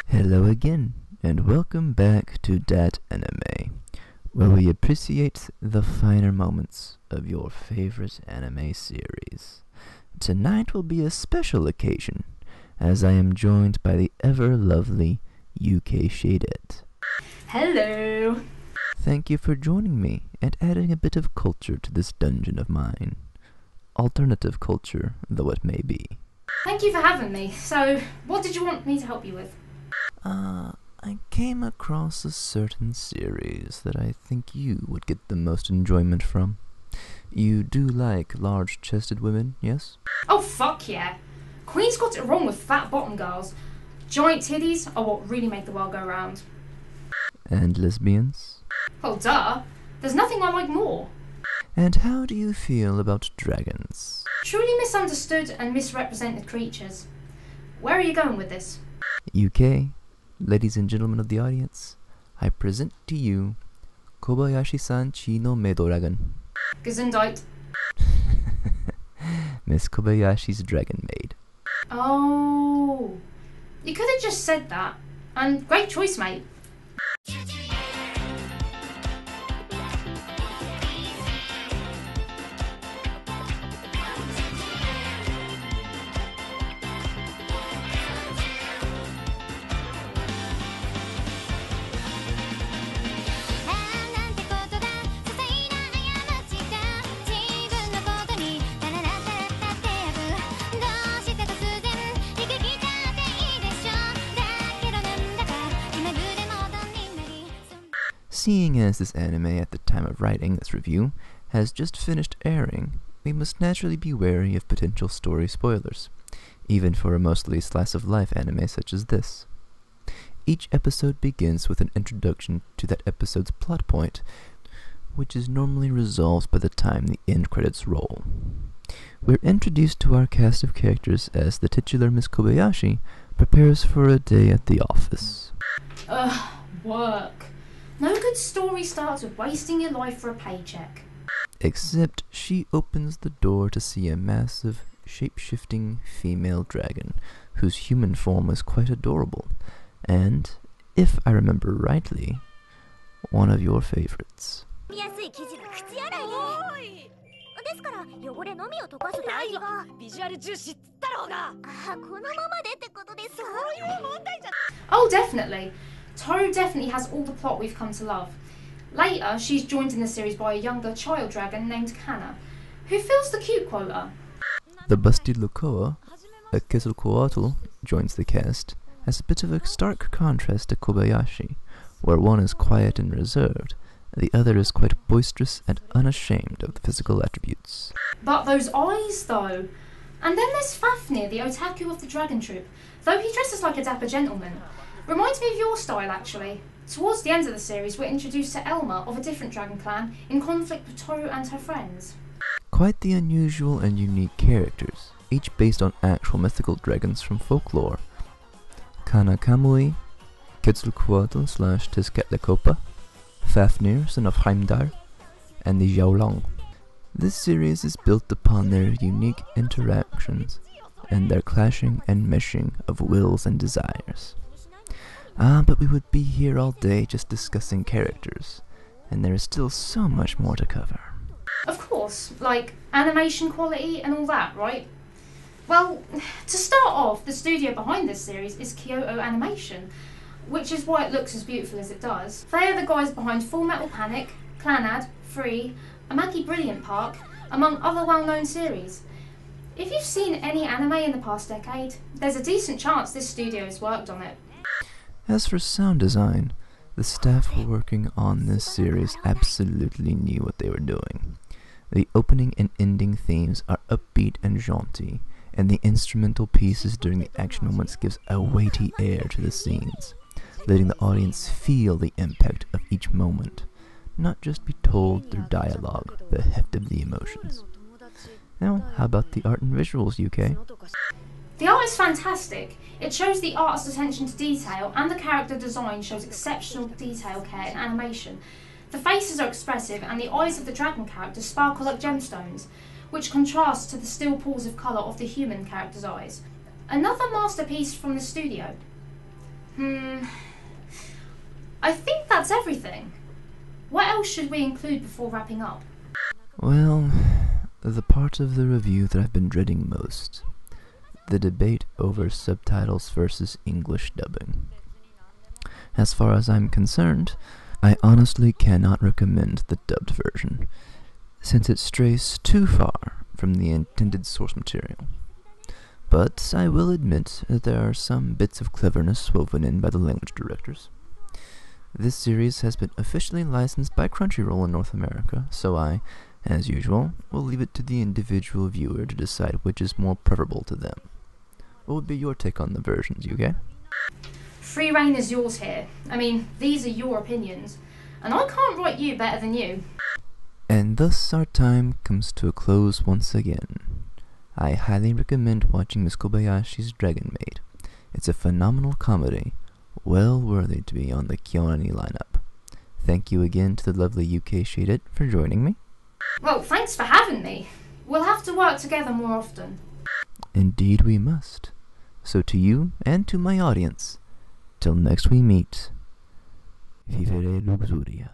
Hello again, and welcome back to Dat Anime, where we appreciate the finer moments of your favorite anime series. Tonight will be a special occasion, as I am joined by the ever-lovely UKShadette. Hello! Thank you for joining me and adding a bit of culture to this dungeon of mine. Alternative culture, though it may be. Thank you for having me. So, what did you want me to help you with? I came across a certain series that I think you would get the most enjoyment from. You do like large-chested women, yes? Oh, fuck yeah! Queen's got it wrong with fat bottom girls. Giant titties are what really make the world go round. And lesbians? Well, duh. There's nothing I like more. And how do you feel about dragons? Truly misunderstood and misrepresented creatures. Where are you going with this? UK, ladies and gentlemen of the audience, I present to you Kobayashi-san chi no Maid dragon. Gesundheit. Miss Kobayashi's Dragon Maid. Oh. You could have just said that. And great choice, mate. Seeing as this anime at the time of writing this review has just finished airing, we must naturally be wary of potential story spoilers, even for a mostly slice-of-life anime such as this. Each episode begins with an introduction to that episode's plot point, which is normally resolved by the time the end credits roll. We're introduced to our cast of characters as the titular Miss Kobayashi prepares for a day at the office. Ugh, work. No good story starts with wasting your life for a paycheck. Except she opens the door to see a massive, shape-shifting female dragon, whose human form is quite adorable, and, if I remember rightly, one of your favorites. Oh, definitely. Toru definitely has all the plot we've come to love. Later, she's joined in the series by a younger child dragon named Kana, who fills the cute quota. The busty Lukoa, a Quetzalcoatl, joins the cast as a bit of a stark contrast to Kobayashi, where one is quiet and reserved, the other is quite boisterous and unashamed of the physical attributes. But those eyes, though. And then there's Fafnir, the otaku of the dragon troop, though he dresses like a dapper gentleman. Reminds me of your style, actually. Towards the end of the series, we're introduced to Elma of a different dragon clan in conflict with Toru and her friends. Quite the unusual and unique characters, each based on actual mythical dragons from folklore. Kana Kamui, Quetzalcoatl / Tezcatlipoca, Fafnir, son of Heimdall, and the Xiaolong. This series is built upon their unique interactions and their clashing and meshing of wills and desires. But we would be here all day just discussing characters, and there is still so much more to cover. Of course, like animation quality and all that, right? Well, to start off, the studio behind this series is Kyoto Animation, which is why it looks as beautiful as it does. They are the guys behind Full Metal Panic, Clannad, Free, Amagi Brilliant Park, among other well-known series. If you've seen any anime in the past decade, there's a decent chance this studio has worked on it. As for sound design, the staff working on this series absolutely knew what they were doing. The opening and ending themes are upbeat and jaunty, and the instrumental pieces during the action moments gives a weighty air to the scenes, letting the audience feel the impact of each moment, not just be told through dialogue the heft of the emotions. Now, how about the art and visuals, UK? The art is fantastic. It shows the artist's attention to detail, and the character design shows exceptional detail care in animation. The faces are expressive, and the eyes of the dragon characters sparkle like gemstones, which contrasts to the still pools of colour of the human character's eyes. Another masterpiece from the studio. I think that's everything. What else should we include before wrapping up? Well, the part of the review that I've been dreading most. The debate over subtitles versus English dubbing. As far as I'm concerned, I honestly cannot recommend the dubbed version, since it strays too far from the intended source material. But I will admit that there are some bits of cleverness woven in by the language directors. This series has been officially licensed by Crunchyroll in North America, so I, as usual, will leave it to the individual viewer to decide which is more preferable to them. What would be your take on the versions, UK? Free reign is yours here. I mean, these are your opinions, and I can't write you better than you. And thus our time comes to a close once again. I highly recommend watching Miss Kobayashi's Dragon Maid. It's a phenomenal comedy, well worthy to be on the Kyoani lineup. Thank you again to the lovely UKShadette for joining me. Well, thanks for having me. We'll have to work together more often. Indeed we must. So to you and to my audience, till next we meet, vivere luxuria.